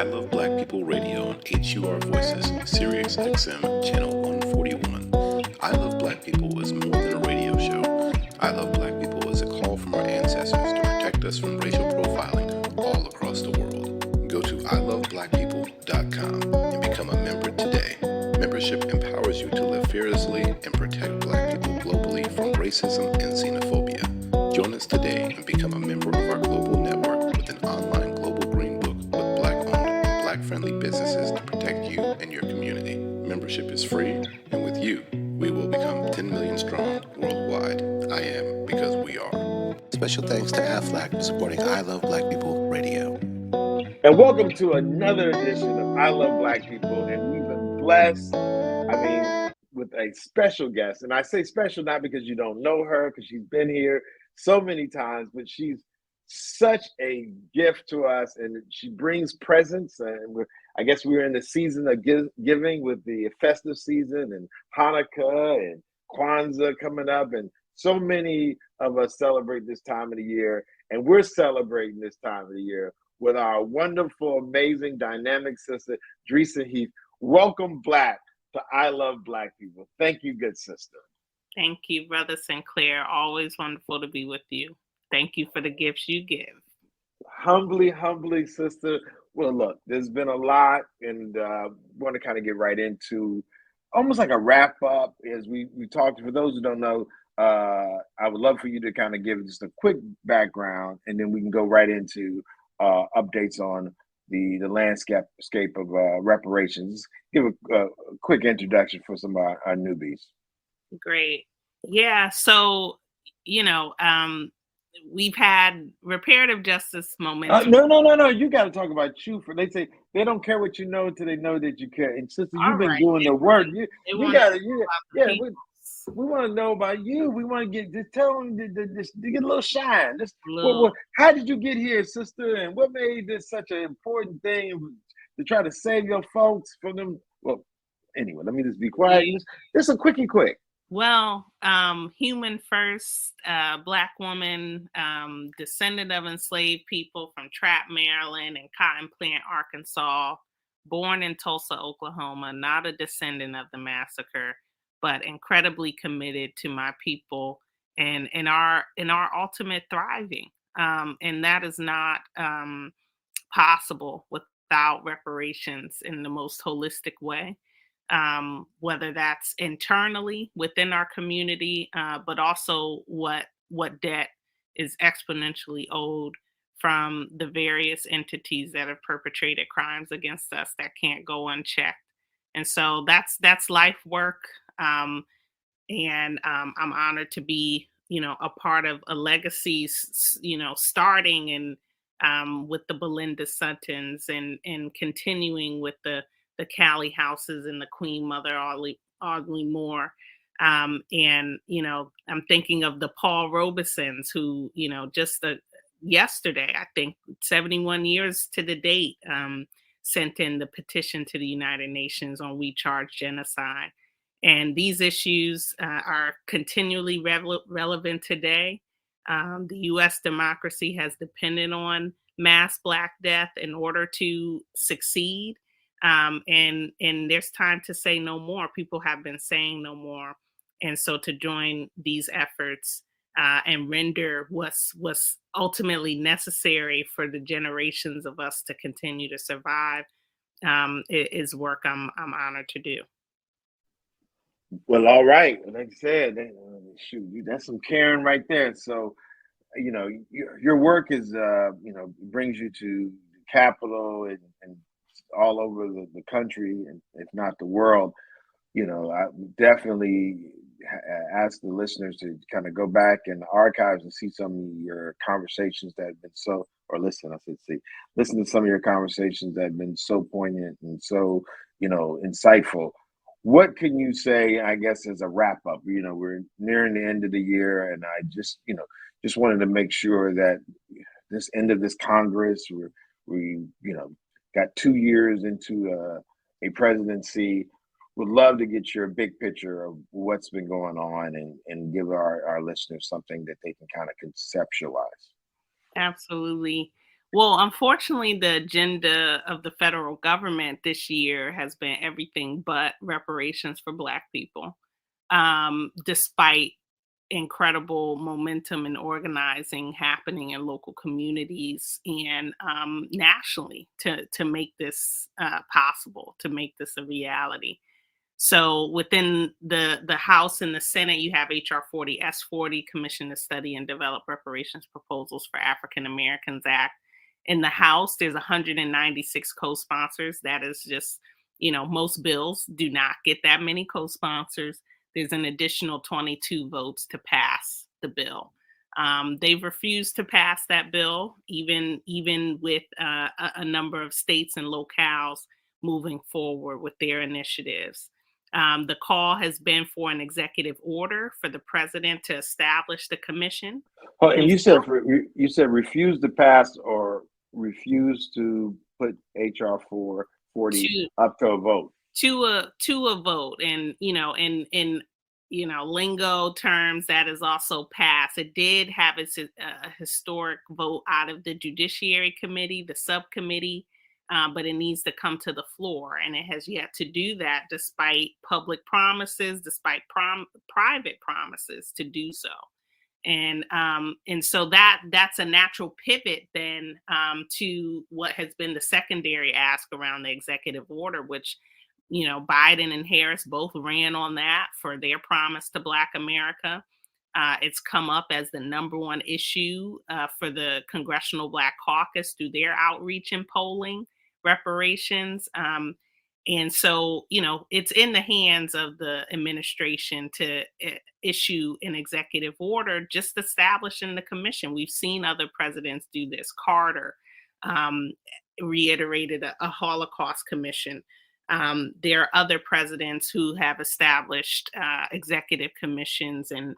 I Love Black People Radio on HUR Voices, Sirius XM, Channel 141. I Love Black People is more than a radio show. I Love Black People is a call from our ancestors to protect us from racial profiling all across the world. Go to iloveblackpeople.com and become a member today. Membership empowers you to live fearlessly and protect Black people globally from racism and xenophobia. Join us today and become a member of our global network with an online global GreenBook with Black-owned and Black-friendly businesses to protect you and your community. Membership is free, and with you, we will become 10 million strong worldwide. I am because we are. Special thanks to AFLAC for supporting I Love Black People Radio. And welcome to another edition of I Love Black People. And we've been blessed, with a special guest. And I say special not because you don't know her, because she's been here so many times, but she's such a gift to us, and she brings presents. And I guess we're in the season of giving with the festive season and Hanukkah and Kwanzaa coming up, and so many of us celebrate this time of the year, and we're celebrating this time of the year with our wonderful, amazing, dynamic sister, Dresa Heath. Welcome back to I Love Black People. Thank you, good sister. Thank you, Brother Sinclair. Always wonderful to be with you. Thank you for the gifts you give. Humbly, sister. Well, look, there's been a lot, and want to kind of get right into almost like a wrap up as we talked. For those who don't know, I would love for you to kind of give just a quick background, and then we can go right into updates on the landscape of reparations. Give a quick introduction for some of our newbies. Great. Yeah. So, we've had reparative justice moments. No. You got to talk about you. They say they don't care what you know until they know that you care. And sister, you've been doing the work. We want to know about you. We want to just tell them to get a little shine. How did you get here, sister? And what made this such an important thing to try to save your folks from them? Well, anyway, let me just be quiet. Just a quickie quick. Well, human first, Black woman, descendant of enslaved people from Trapp, Maryland and Cotton Plant, Arkansas, born in Tulsa, Oklahoma, not a descendant of the massacre, but incredibly committed to my people and in our ultimate thriving. And that is not possible without reparations in the most holistic way. Whether that's internally within our community, but also what debt is exponentially owed from the various entities that have perpetrated crimes against us that can't go unchecked. And so that's life work. And I'm honored to be, a part of a legacy, starting and with the Belinda Suttons and continuing with the Callie Houses and the Queen Mother Audley Moore. And, I'm thinking of the Paul Robesons who, just yesterday, I think 71 years to the date, sent in the petition to the United Nations on We Charge Genocide. And these issues are continually relevant today. The U.S. democracy has depended on mass Black death in order to succeed. And there's time to say no more. People have been saying no more. And so to join these efforts and render what's ultimately necessary for the generations of us to continue to survive is work I'm honored to do. Well, all right. Like I said, that's some caring right there. So, your work is, brings you to the Capitol and all over the country, and if not the world. I definitely ask the listeners to kind of go back in the archives and see some of your conversations that have been listen to some of your conversations that have been so poignant and so, insightful. What can you say, I guess, as a wrap up? We're nearing the end of the year, and I just wanted to make sure that this end of this Congress, we got 2 years into a presidency. Would love to get your big picture of what's been going on and give our listeners something that they can kind of conceptualize. Absolutely. Well, unfortunately, the agenda of the federal government this year has been everything but reparations for Black people, despite incredible momentum and organizing happening in local communities and nationally to make this possible, to make this a reality. So within the House and the Senate, you have HR-40, S-40, Commission to Study and Develop Reparations Proposals for African Americans Act. In the House, there's 196 co-sponsors. That is just, most bills do not get that many co-sponsors. There's an additional 22 votes to pass the bill. They've refused to pass that bill, even with a number of states and locales moving forward with their initiatives. The call has been for an executive order for the president to establish the commission. Oh, and you said refuse to pass or refuse to put HR 440 up to a vote. To a vote, and in lingo terms, that is also passed. It did have its historic vote out of the Judiciary Committee, the subcommittee. But it needs to come to the floor, and it has yet to do that, despite public promises, despite private promises to do so. And so that's a natural pivot then to what has been the secondary ask around the executive order, which Biden and Harris both ran on that for their promise to Black America. It's come up as the number one issue for the Congressional Black Caucus through their outreach and polling. Reparations. And so, it's in the hands of the administration to issue an executive order just establishing the commission. We've seen other presidents do this. Carter reiterated a Holocaust commission. There are other presidents who have established executive commissions and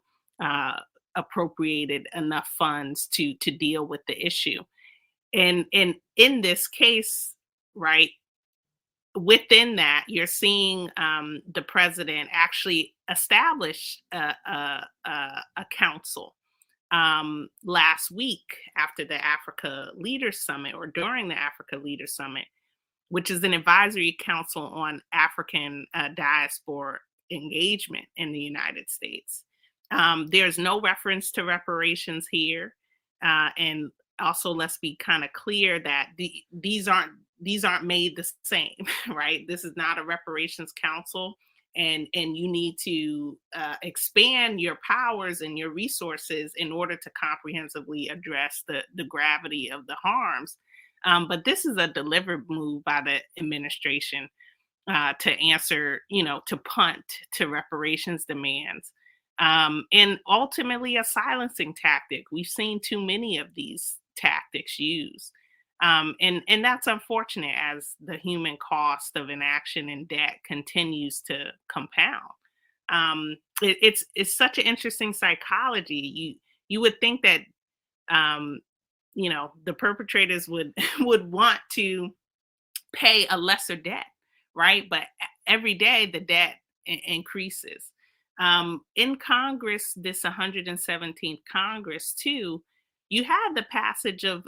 appropriated enough funds to deal with the issue. And in this case, right, within that, you're seeing the president actually establish a council last week after the Africa Leaders Summit, or during the Africa Leaders Summit, which is an advisory council on African diaspora engagement in the United States. There's no reference to reparations here, and also, let's be kind of clear that these aren't made the same, right? This is not a reparations council, and you need to expand your powers and your resources in order to comprehensively address the gravity of the harms. But this is a deliberate move by the administration to answer, to punt to reparations demands. And ultimately a silencing tactic. We've seen too many of these tactics used. And that's unfortunate as the human cost of inaction and debt continues to compound. It's such an interesting psychology. You would think that the perpetrators would want to pay a lesser debt, right? But every day the debt increases. In Congress, this 117th Congress too, you had the passage of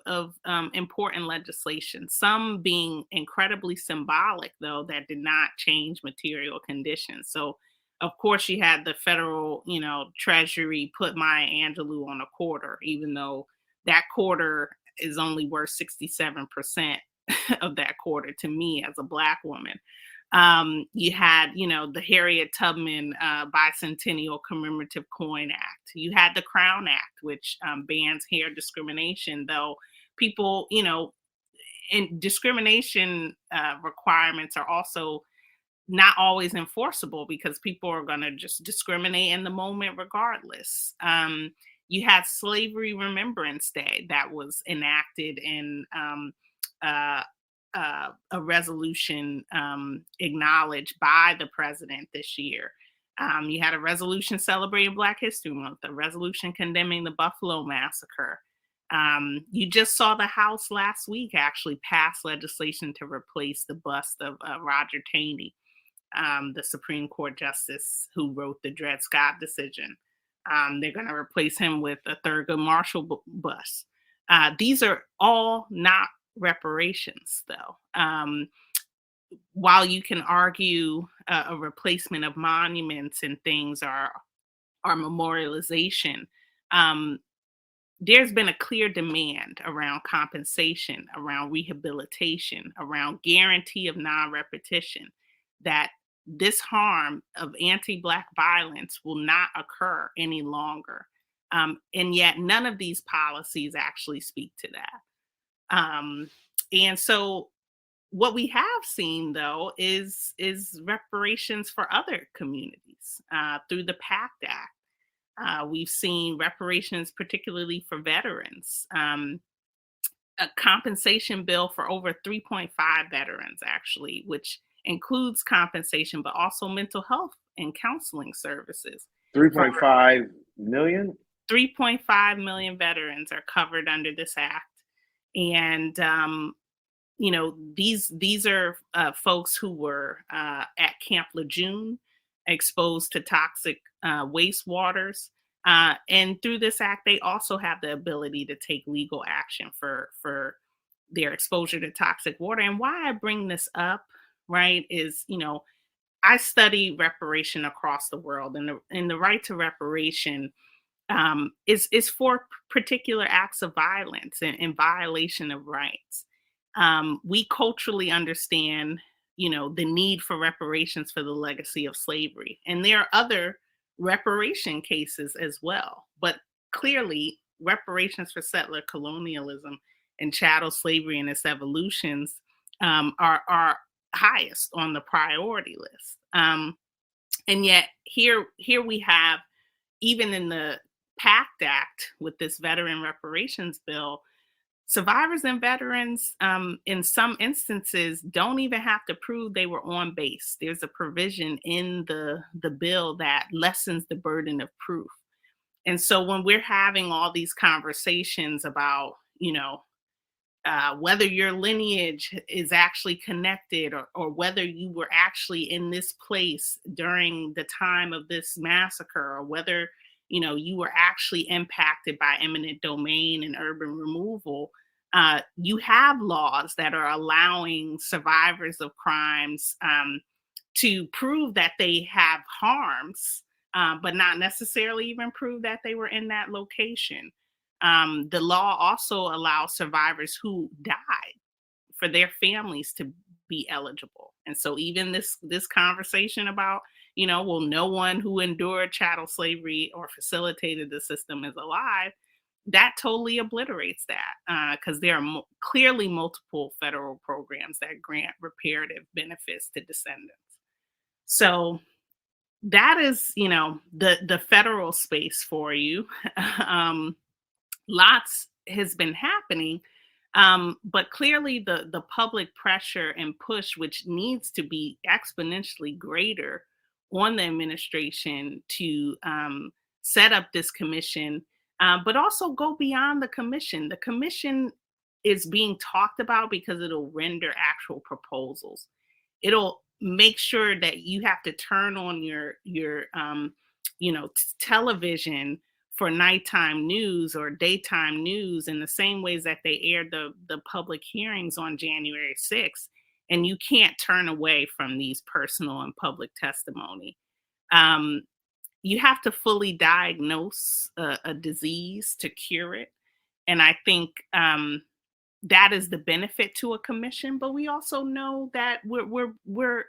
important legislation, some being incredibly symbolic, though, that did not change material conditions. So, of course, you had the federal, Treasury put Maya Angelou on a quarter, even though that quarter is only worth 67% of that quarter to me as a Black woman. You had, the Harriet Tubman Bicentennial Commemorative Coin Act. You had the Crown Act, which bans hair discrimination, though people, and discrimination requirements are also not always enforceable because people are going to just discriminate in the moment regardless. You had Slavery Remembrance Day that was enacted in a resolution acknowledged by the president this year. You had a resolution celebrating Black History Month, a resolution condemning the Buffalo Massacre. You just saw the House last week actually pass legislation to replace the bust of Roger Taney, the Supreme Court Justice who wrote the Dred Scott decision. They're going to replace him with a Thurgood Marshall bust. These are all not reparations, though. While you can argue a replacement of monuments and things are memorialization, um, there's been a clear demand around compensation, around rehabilitation, around guarantee of non-repetition, that this harm of anti-Black violence will not occur any longer. And yet none of these policies actually speak to that. And so what we have seen, though, is reparations for other communities through the PACT Act. We've seen reparations, particularly for veterans, a compensation bill for over 3.5 veterans, actually, which includes compensation, but also mental health and counseling services. 3.5 million? 3.5 million veterans are covered under this act. And these are folks who were at Camp Lejeune, exposed to toxic wastewaters. And through this act, they also have the ability to take legal action for their exposure to toxic water. And why I bring this up, right, is, I study reparation across the world, and the right to reparation is for particular acts of violence and violation of rights. We culturally understand, the need for reparations for the legacy of slavery. And there are other reparation cases as well. But clearly, reparations for settler colonialism and chattel slavery and its evolutions are highest on the priority list. And yet here we have, even in the PACT Act with this veteran reparations bill, survivors and veterans, in some instances, don't even have to prove they were on base. There's a provision in the bill that lessens the burden of proof. And so when we're having all these conversations about, whether your lineage is actually connected, or whether you were actually in this place during the time of this massacre, or whether you were actually impacted by eminent domain and urban removal, you have laws that are allowing survivors of crimes to prove that they have harms, but not necessarily even prove that they were in that location. The law also allows survivors who died for their families to be eligible. And so even this conversation about, well, no one who endured chattel slavery or facilitated the system is alive, that totally obliterates that, because there are clearly multiple federal programs that grant reparative benefits to descendants. So that is, the federal space for you. Lots has been happening, but clearly the public pressure and push, which needs to be exponentially greater on the administration to set up this commission, but also go beyond the commission. The commission is being talked about because it'll render actual proposals. It'll make sure that you have to turn on your television for nighttime news or daytime news in the same ways that they aired the public hearings on January 6th. And you can't turn away from these personal and public testimony. You have to fully diagnose a disease to cure it. And I think that is the benefit to a commission. But we also know that we're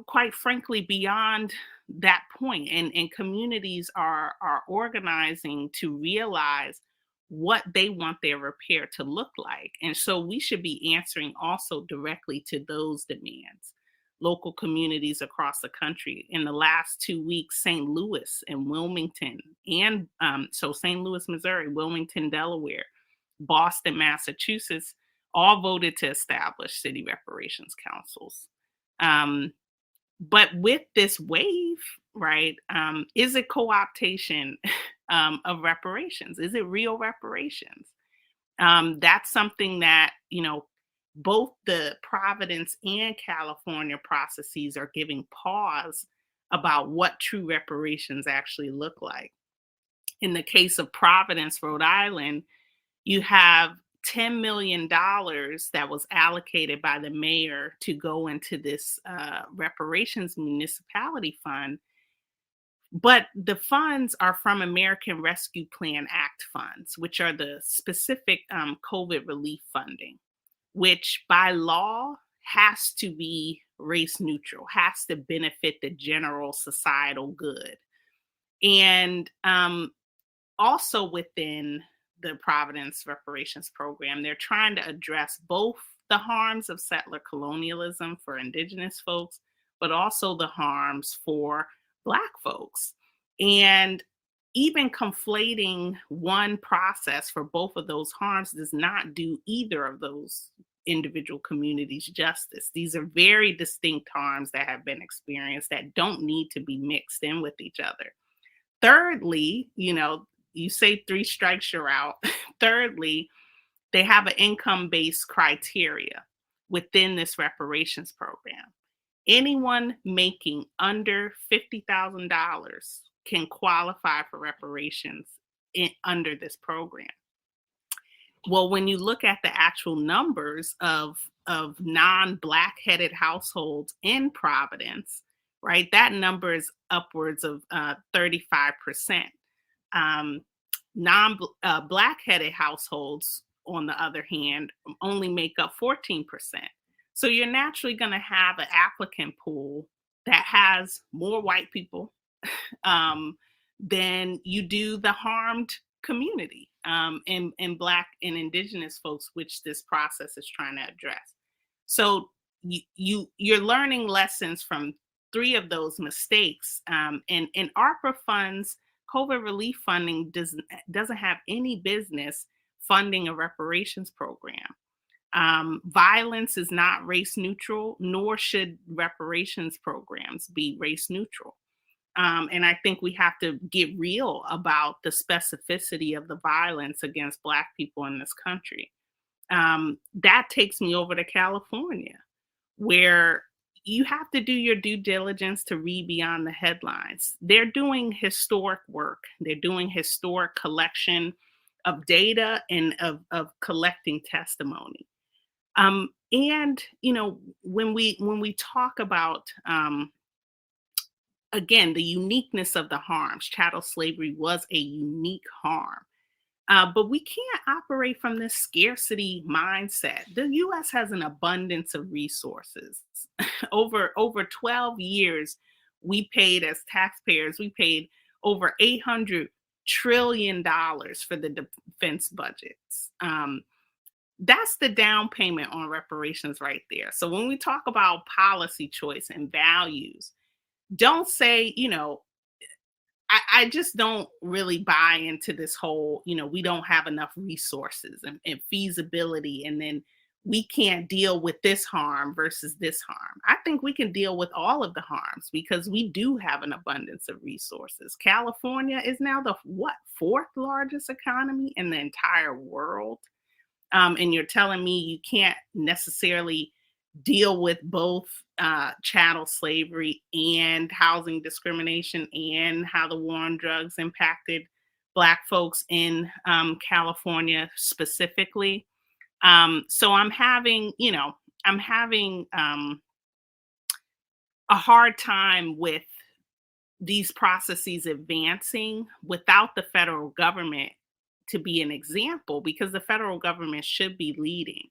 quite frankly, beyond that point. And communities are organizing to realize what they want their repair to look like. And so we should be answering also directly to those demands. Local communities across the country. In the last 2 weeks, St. Louis and Wilmington, and so St. Louis, Missouri, Wilmington, Delaware, Boston, Massachusetts, all voted to establish city reparations councils. But with this wave, right, is it co-optation of reparations? Is it real reparations? That's something that, both the Providence and California processes are giving pause about what true reparations actually look like. In the case of Providence, Rhode Island, You have $10 million that was allocated by the mayor to go into this reparations municipality fund. But the funds are from American Rescue Plan Act funds, which are the specific COVID relief funding, which by law has to be race neutral, has to benefit the general societal good. And also within the Providence Reparations Program, they're trying to address both the harms of settler colonialism for Indigenous folks, but also the harms for Black folks. And even conflating one process for both of those harms does not do either of those individual communities justice. These are very distinct harms that have been experienced that don't need to be mixed in with each other. Thirdly, you say 3 strikes, you're out. Thirdly, they have an income-based criteria within this reparations program. Anyone making under $50,000 can qualify for reparations under this program. Well, when you look at the actual numbers of non-Black-headed households in Providence, right, that number is upwards of 35%. Non-Black-headed households, on the other hand, only make up 14%. So you're naturally going to have an applicant pool that has more white people than you do the harmed community and Black and Indigenous folks, which this process is trying to address. So you're learning lessons from 3 of those mistakes. And ARPA funds, COVID relief funding doesn't have any business funding a reparations program. Violence is not race neutral, nor should reparations programs be race neutral. And I think we have to get real about the specificity of the violence against Black people in this country. That takes me over to California, where you have to do your due diligence to read beyond the headlines. They're doing historic work. They're doing historic collection of data and of collecting testimony. And when we talk about again, the uniqueness of the harms, chattel slavery was a unique harm. But we can't operate from this scarcity mindset. The U.S. has an abundance of resources. over 12 years, we paid as taxpayers, we paid over $800 trillion for the defense budgets. That's the down payment on reparations right there. So when we talk about policy choice and values, don't say, I just don't really buy into this whole, we don't have enough resources and feasibility, and then we can't deal with this harm versus this harm. I think we can deal with all of the harms because we do have an abundance of resources. California is now the 4th largest economy in the entire world. And you're telling me you can't necessarily deal with both chattel slavery and housing discrimination and how the war on drugs impacted Black folks in California specifically. So I'm having a hard time with these processes advancing without the federal government to be an example, because the federal government should be leading.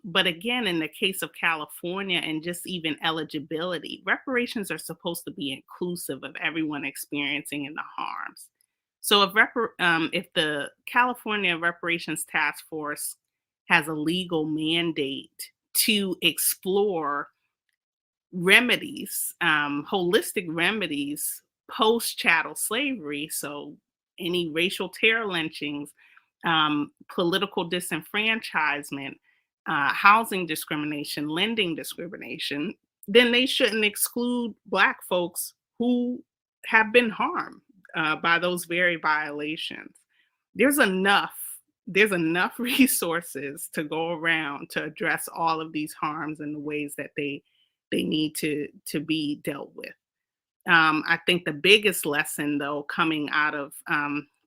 But again, in the case of California and just even eligibility, reparations are supposed to be inclusive of everyone experiencing in the harms. So if the California Reparations Task Force has a legal mandate to explore remedies, holistic remedies post-chattel slavery, so any racial terror lynchings, political disenfranchisement, housing discrimination, lending discrimination, then they shouldn't exclude Black folks who have been harmed by those very violations. There's enough resources to go around to address all of these harms in the ways that they need to be dealt with. I think the biggest lesson, though, coming out of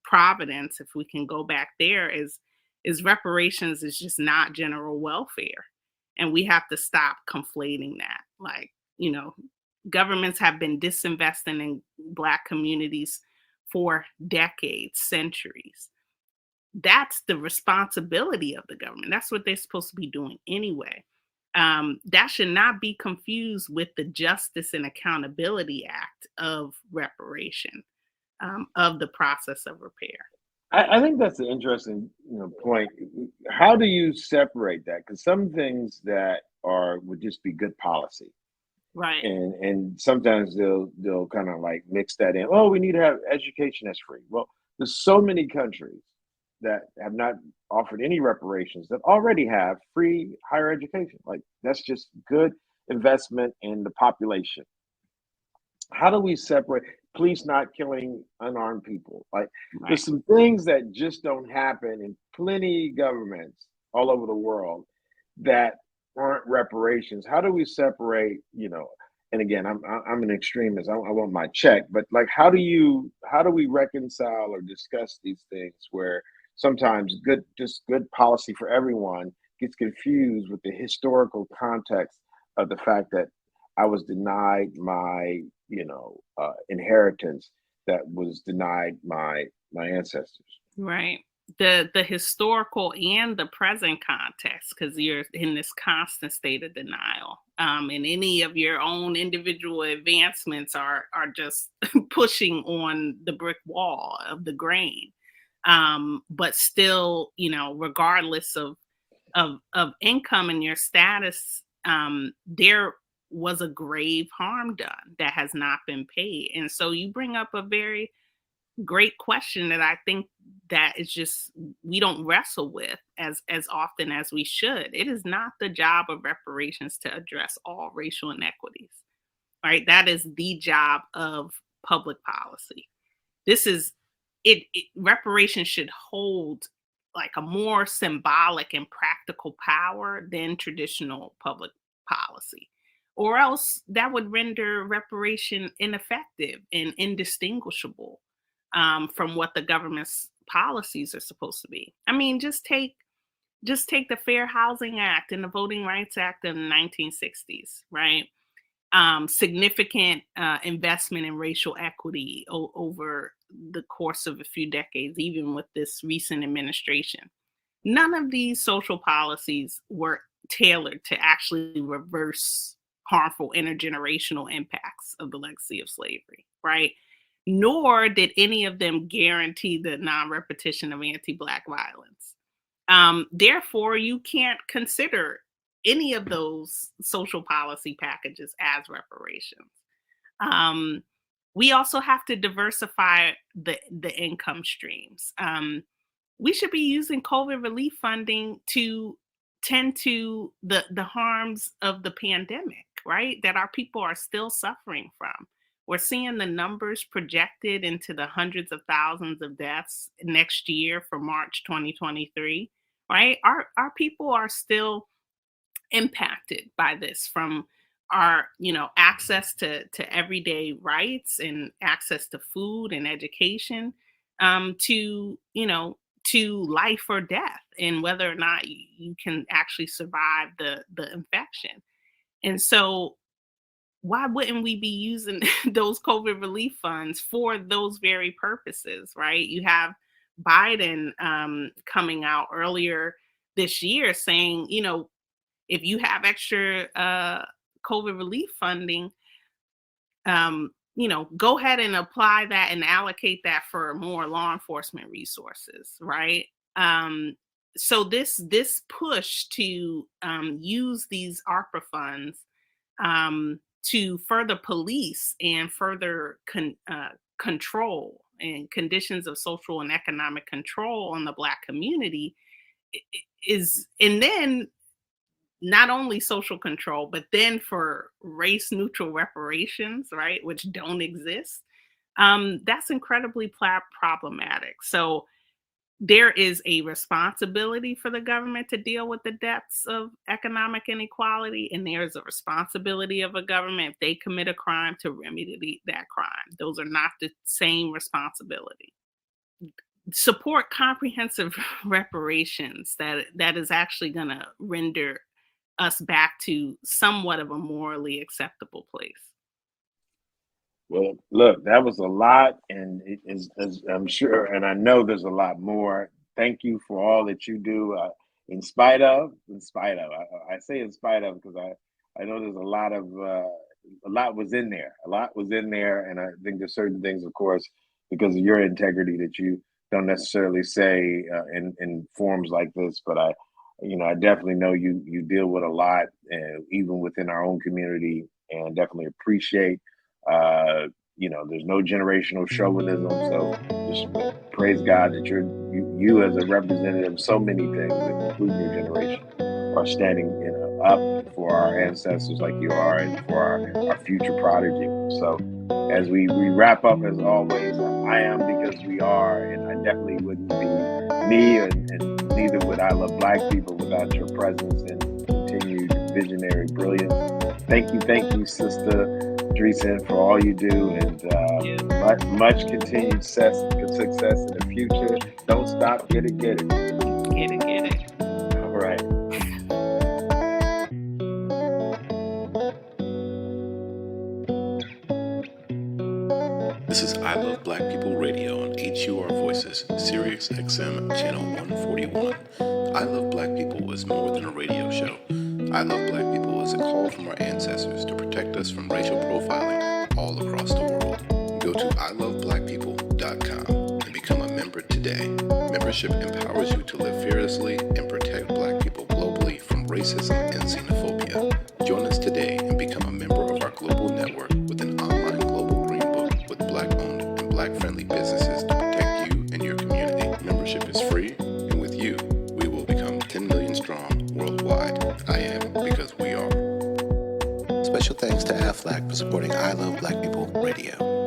Providence, if we can go back there, is is reparations is just not general welfare. And we have to stop conflating that. Like, governments have been disinvesting in Black communities for decades, centuries. That's the responsibility of the government. That's what they're supposed to be doing anyway. That should not be confused with the Justice and Accountability Act of reparation, of the process of repair. I think that's an interesting point. How do you separate that? Because some things that would just be good policy, Right. and sometimes they'll kind of like mix that in. Oh, we need to have education that's free. Well, there's so many countries that have not offered any reparations that already have free higher education. Like, that's just good investment in the population. How do we separate police not killing unarmed people? Like, Right. there's some things that just don't happen in plenty governments all over the world that aren't reparations. How do we separate, and again, I'm an extremist. I want my check, but like, how do we reconcile or discuss these things where sometimes just good policy for everyone gets confused with the historical context of the fact that I was denied my, inheritance that was denied my ancestors. Right. The historical and the present context, because you're in this constant state of denial. And any of your own individual advancements are just pushing on the brick wall of the grain. But still, regardless of income and your status, there was a grave harm done that has not been paid. And so you bring up a very great question that I think that is just, we don't wrestle with as often as we should. It is not the job of reparations to address all racial inequities, right? That is the job of public policy. This is it reparations should hold like a more symbolic and practical power than traditional public policy, or else that would render reparation ineffective and indistinguishable from what the government's policies are supposed to be. I mean, just take the Fair Housing Act and the Voting Rights Act in the 1960s, right? Significant investment in racial equity over the course of a few decades, even with this recent administration. None of these social policies were tailored to actually reverse harmful intergenerational impacts of the legacy of slavery, right? Nor did any of them guarantee the non-repetition of anti-Black violence. Therefore, you can't consider any of those social policy packages as reparations. We also have to diversify the income streams. We should be using COVID relief funding to tend to the harms of the pandemic, right? That our people are still suffering from. We're seeing the numbers projected into the hundreds of thousands of deaths next year for March 2023, right? Our people are still impacted by this, from our access to everyday rights and access to food and education, to life or death, and whether or not you can actually survive the infection. And so why wouldn't we be using those COVID relief funds for those very purposes, right? You have Biden coming out earlier this year saying, if you have extra COVID relief funding, go ahead and apply that and allocate that for more law enforcement resources, right? So this push to use these ARPA funds to further police and further control and conditions of social and economic control on the Black community is, and then not only social control, but then for race neutral reparations, right, which don't exist, that's incredibly problematic. So there is a responsibility for the government to deal with the depths of economic inequality, and there is a responsibility of a government, if they commit a crime, to remedy that crime. Those are not the same responsibility. support comprehensive reparations that is actually going to render us back to somewhat of a morally acceptable place. Well, look, that was a lot, and it is, as I'm sure, and I know there's a lot more. Thank you for all that you do. In spite of, I say in spite of because I know there's a lot was in there. A lot was in there, and I think there's certain things, of course, because of your integrity that you don't necessarily say in forums like this. But I definitely know you deal with a lot, even within our own community, and definitely appreciate. Uh, there's no generational chauvinism, so just praise God that you as a representative of so many things, including your generation, are standing up for our ancestors like you are, and for our future prodigy. So as we wrap up, as always, I am because we are, and I definitely wouldn't be me, and neither would I Love Black People without your presence and continued visionary brilliance. Thank you, Sister Dreesen, for all you do, and much continued success in the future. Don't stop, get it. Get it. All right. This is I Love Black People Radio on HUR Voices, Sirius XM Channel 141. I Love Black People is more than a radio show. I Love Black People is a call from our ancestors to protect us from racial profiling all across the world. Go to iloveblackpeople.com and become a member today. Membership empowers you to live fearlessly and protect Black people globally from racism and xenophobia. Join us today and become a member of our global network with an online global GreenBook with Black-owned and Black-friendly businesses to protect you and your community. Membership is free, and with you, we will become 10 million strong worldwide. I am because we are. Special thanks to Aflac for supporting I Love Black People Radio.